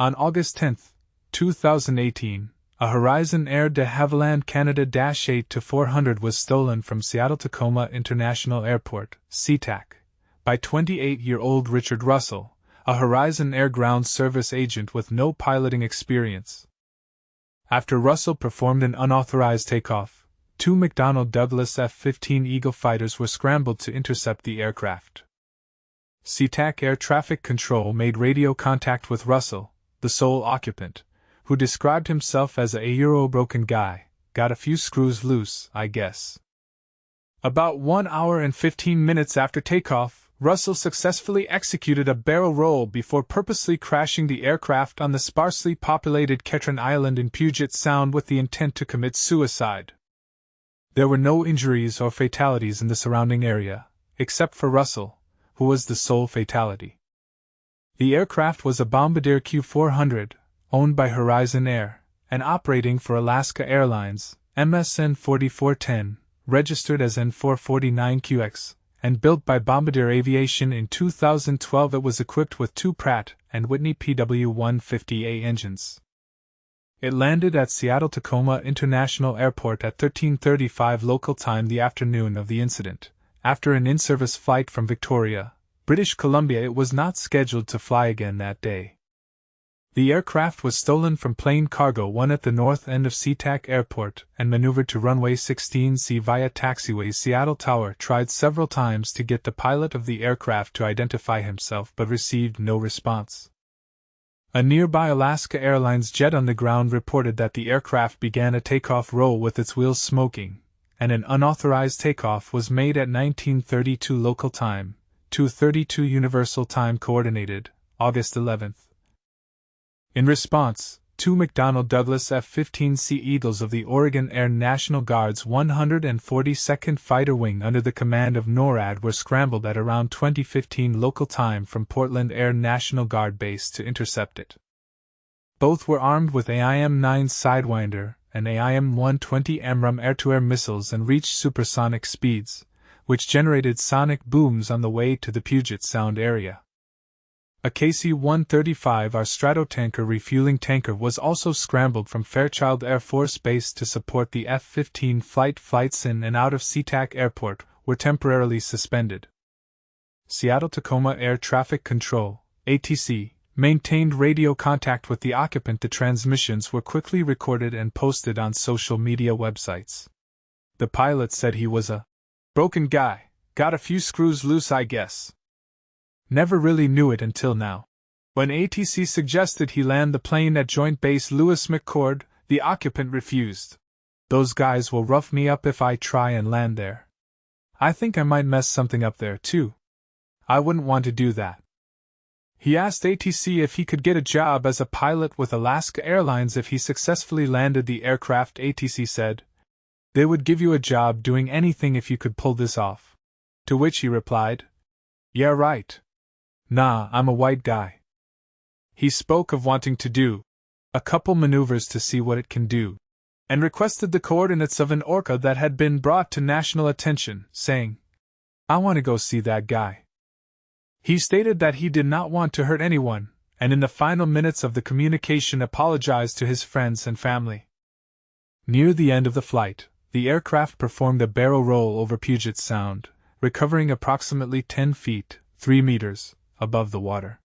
On August 10, 2018, a Horizon Air de Havilland Canada -8-400 was stolen from Seattle-Tacoma International Airport, SeaTac, by 28-year-old Richard Russell, a Horizon Air ground service agent with no piloting experience. After Russell performed an unauthorized takeoff, 2 McDonnell Douglas F-15 Eagle fighters were scrambled to intercept the aircraft. SeaTac Air Traffic Control made radio contact with Russell, the sole occupant, who described himself as a broken guy. Got a few screws loose, I guess. About 1 hour and 15 minutes after takeoff, Russell successfully executed a barrel roll before purposely crashing the aircraft on the sparsely populated Ketron Island in Puget Sound with the intent to commit suicide. There were no injuries or fatalities in the surrounding area, except for Russell, who was the sole fatality. The aircraft was a Bombardier Q400, owned by Horizon Air, and operating for Alaska Airlines, MSN 4410, registered as N449QX, and built by Bombardier Aviation in 2012. It was equipped with 2 Pratt & Whitney PW150A engines. It landed at Seattle-Tacoma International Airport at 13:35 local time the afternoon of the incident. After an in-service flight from Victoria, British Columbia, it was not scheduled to fly again that day. The aircraft was stolen from Plane Cargo 1 at the north end of SeaTac Airport and maneuvered to runway 16C via taxiway. Seattle Tower tried several times to get the pilot of the aircraft to identify himself but received no response. A nearby Alaska Airlines jet on the ground reported that the aircraft began a takeoff roll with its wheels smoking, and an unauthorized takeoff was made at 19:32 local time, 2:32 Universal Time Coordinated, August 11th. In response, 2 McDonnell Douglas F-15C Eagles of the Oregon Air National Guard's 142nd Fighter Wing under the command of NORAD were scrambled at around 2015 local time from Portland Air National Guard Base to intercept it. Both were armed with AIM-9 Sidewinder and AIM-120 AMRAAM air-to-air missiles and reached supersonic speeds, which generated sonic booms on the way to the Puget Sound area. A KC-135R Stratotanker refueling tanker was also scrambled from Fairchild Air Force Base to support the F-15 flight. Flights in and out of SeaTac Airport were temporarily suspended. Seattle-Tacoma Air Traffic Control, ATC, maintained radio contact with the occupant. The transmissions were quickly recorded and posted on social media websites. The pilot said he was a broken guy, got a few screws loose, I guess. Never really knew it until now. When ATC suggested he land the plane at Joint Base Lewis McChord, the occupant refused. Those guys will rough me up if I try and land there. I think I might mess something up there too. I wouldn't want to do that. He asked ATC if he could get a job as a pilot with Alaska Airlines if he successfully landed the aircraft. ATC said, "They would give you a job doing anything if you could pull this off." To which he replied, "Yeah, right. Nah, I'm a white guy." He spoke of wanting to do a couple maneuvers to see what it can do, and requested the coordinates of an orca that had been brought to national attention, saying, "I want to go see that guy." He stated that he did not want to hurt anyone, and in the final minutes of the communication apologized to his friends and family. Near the end of the flight, the aircraft performed a barrel roll over Puget Sound, recovering approximately 10 feet, 3 meters, above the water.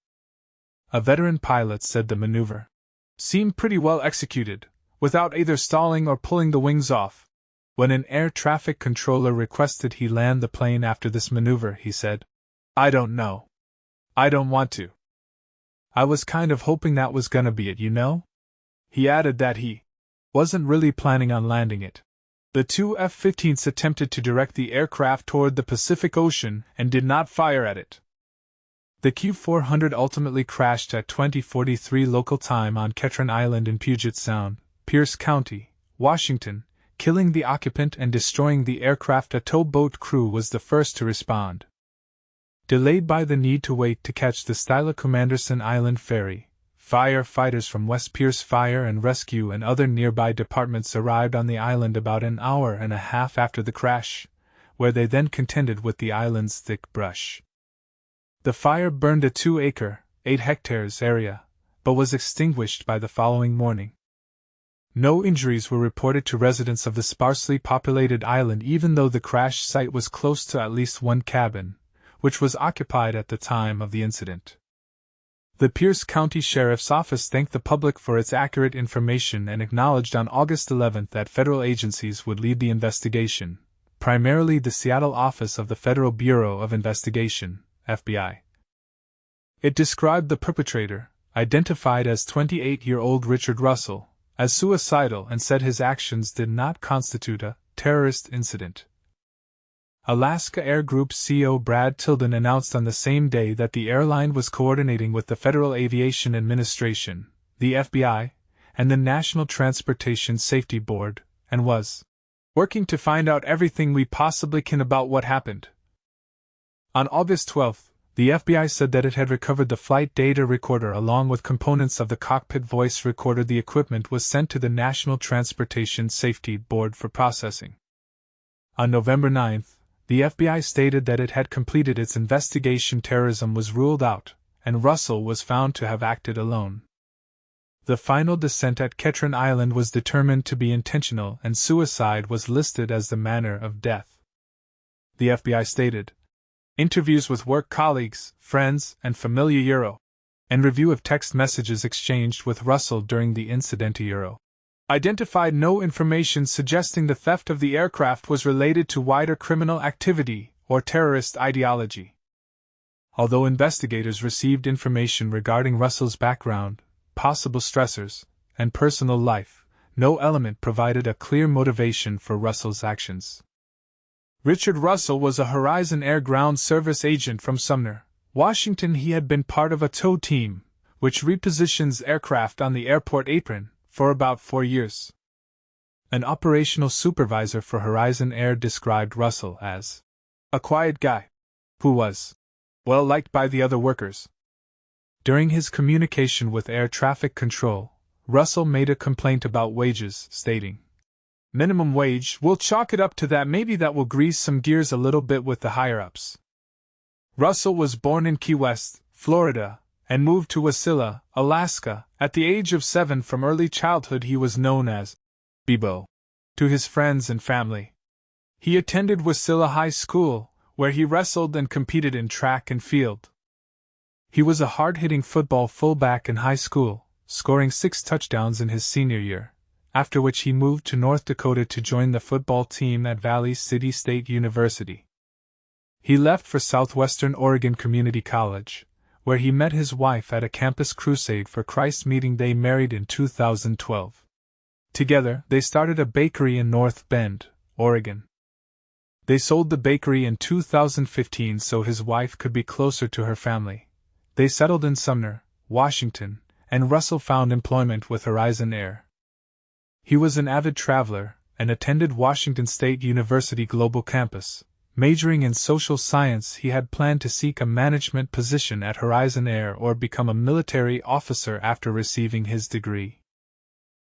A veteran pilot said the maneuver seemed pretty well executed, without either stalling or pulling the wings off. When an air traffic controller requested he land the plane after this maneuver, he said, "I don't know. I don't want to. I was kind of hoping that was gonna be it, you know?" He added that he wasn't really planning on landing it. The 2 F-15s attempted to direct the aircraft toward the Pacific Ocean and did not fire at it. The Q400 ultimately crashed at 20:43 local time on Ketron Island in Puget Sound, Pierce County, Washington, killing the occupant and destroying the aircraft. A towboat crew was the first to respond. Delayed by the need to wait to catch the Styla Commanderson Island ferry, firefighters from West Pierce Fire and Rescue and other nearby departments arrived on the island about an hour and a half after the crash, where they then contended with the island's thick brush. The fire burned a 2-acre, 8 hectares area but was extinguished by the following morning. No injuries were reported to residents of the sparsely populated island, even though the crash site was close to at least one cabin, which was occupied at the time of the incident. The Pierce County Sheriff's Office thanked the public for its accurate information and acknowledged on August 11 that federal agencies would lead the investigation, primarily the Seattle office of the Federal Bureau of Investigation, FBI. It described the perpetrator, identified as 28-year-old Richard Russell, as suicidal and said his actions did not constitute a terrorist incident. Alaska Air Group CEO Brad Tilden announced on the same day that the airline was coordinating with the Federal Aviation Administration, the FBI, and the National Transportation Safety Board, and was working to find out everything we possibly can about what happened. On August 12, the FBI said that it had recovered the flight data recorder along with components of the cockpit voice recorder. The equipment was sent to the National Transportation Safety Board for processing. On November 9, the FBI stated that it had completed its investigation. Terrorism was ruled out, and Russell was found to have acted alone. The final descent at Ketron Island was determined to be intentional, and suicide was listed as the manner of death. The FBI stated, interviews with work colleagues, friends, and familia and review of text messages exchanged with Russell during the incident identified no information suggesting the theft of the aircraft was related to wider criminal activity or terrorist ideology. Although investigators received information regarding Russell's background, possible stressors, and personal life, no element provided a clear motivation for Russell's actions. Richard Russell was a Horizon Air Ground Service agent from Sumner, Washington. He had been part of a tow team, which repositions aircraft on the airport apron, for about 4 years. An operational supervisor for Horizon Air described Russell as a quiet guy who was well liked by the other workers. During his communication with air traffic control, Russell made a complaint about wages, stating, "Minimum wage, we'll chalk it up to that. Maybe that will grease some gears a little bit with the higher-ups." Russell was born in Key West, Florida, and moved to Wasilla, Alaska, at the age of 7. From early childhood he was known as Bibo to his friends and family. He attended Wasilla High School, where he wrestled and competed in track and field. He was a hard-hitting football fullback in high school, scoring 6 touchdowns in his senior year, after which he moved to North Dakota to join the football team at Valley City State University. He left for Southwestern Oregon Community College, where he met his wife at a campus crusade for Christ meeting. They married in 2012. Together, they started a bakery in North Bend, Oregon. They sold the bakery in 2015 so his wife could be closer to her family. They settled in Sumner, Washington, and Russell found employment with Horizon Air. He was an avid traveler and attended Washington State University Global Campus. Majoring in social science, he had planned to seek a management position at Horizon Air or become a military officer after receiving his degree.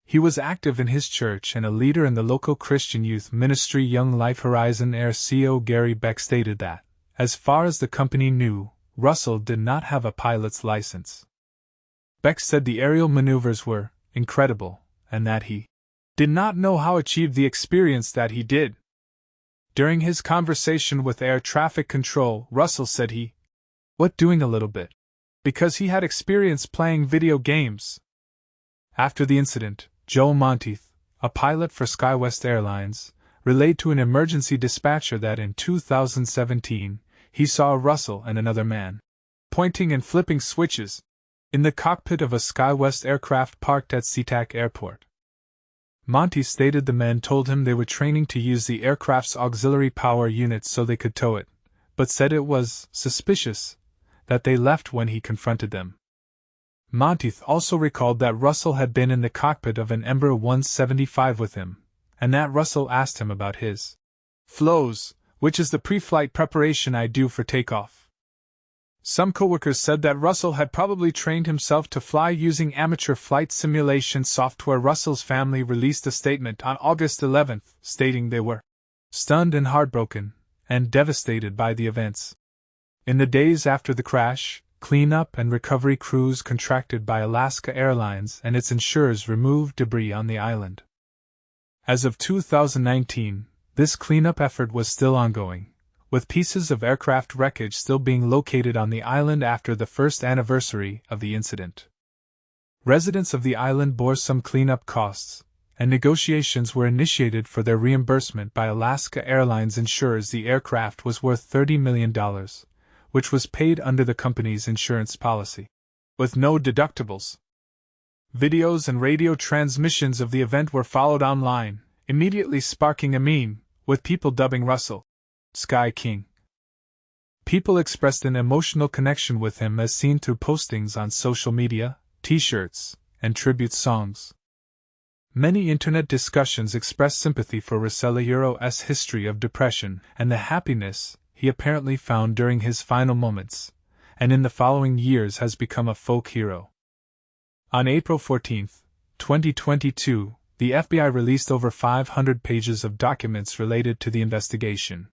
He was active in his church and a leader in the local Christian youth ministry Young Life. Horizon Air CEO Gary Beck stated that, as far as the company knew, Russell did not have a pilot's license. Beck said the aerial maneuvers were incredible, and that he did not know how to achieve the experience that he did. During his conversation with air traffic control, Russell said he was doing a little bit, because he had experience playing video games. After the incident, Joe Monteith, a pilot for SkyWest Airlines, relayed to an emergency dispatcher that in 2017, he saw Russell and another man pointing and flipping switches in the cockpit of a SkyWest aircraft parked at SeaTac Airport. Monty stated the men told him they were training to use the aircraft's auxiliary power unit so they could tow it, but said it was suspicious that they left when he confronted them. Monteith also recalled that Russell had been in the cockpit of an Embraer 175 with him, and that Russell asked him about his flows, which is the pre-flight preparation I do for takeoff. Some coworkers said that Russell had probably trained himself to fly using amateur flight simulation software. Russell's family released a statement on August 11, stating they were stunned and heartbroken, and devastated by the events. In the days after the crash, cleanup and recovery crews contracted by Alaska Airlines and its insurers removed debris on the island. As of 2019, this cleanup effort was still ongoing, with pieces of aircraft wreckage still being located on the island after the first anniversary of the incident. Residents of the island bore some cleanup costs, and negotiations were initiated for their reimbursement by Alaska Airlines insurers. The aircraft was worth $30 million, which was paid under the company's insurance policy, with no deductibles. Videos and radio transmissions of the event were followed online, immediately sparking a meme, with people dubbing Russell Sky King. People expressed an emotional connection with him as seen through postings on social media, t-shirts, and tribute songs. Many internet discussions expressed sympathy for Russello's history of depression and the happiness he apparently found during his final moments, and in the following years has become a folk hero. On April 14, 2022, the FBI released over 500 pages of documents related to the investigation.